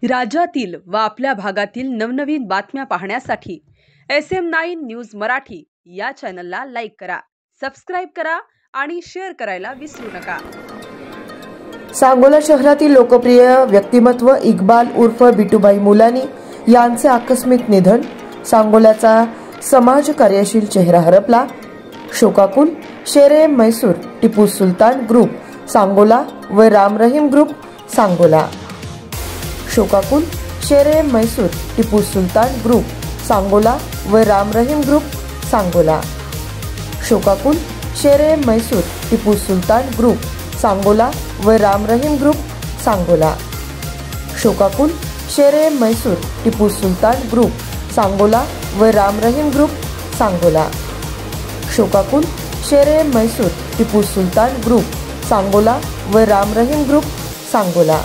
राज्यातील व आपल्या भागातील नवनवीन बातम्या पाहण्यासाठी SM9 न्यूज मराठी या चॅनलला लाईक करा, सबस्क्राईब करा आणि शेअर करायला विसरू नका। सांगोला शहरातील लोकप्रिय व्यक्तिमत्व इक्बाल उर्फ बिटूभाई मुलानी यांचे आकस्मिक निधन। सांगोल्याचा समाज कार्यशील चेहरा हरपला। शोकाकुल शेरे मैसूर टिपू सुलतान ग्रुप सांगोला व राम रहीम ग्रुप सांगोला। शोकाकुल शेरे मैसूर टिपू सुलतान ग्रुप सांगोला व राम रहीम ग्रुप सांगोला। शोकाकुल शेरे मैसूर टिपू सुलतान ग्रुप सांगोला व राम रहीम ग्रुप सांगोला। शोकाकुल शेरे मैसूर टिपू सुलतान ग्रुप सांगोला व राम रहीम ग्रुप सांगोला। शोकाकुल शेरे मैसूर टिपू सुलतान ग्रुप सांगोला व राम रहीम ग्रुप सांगोला।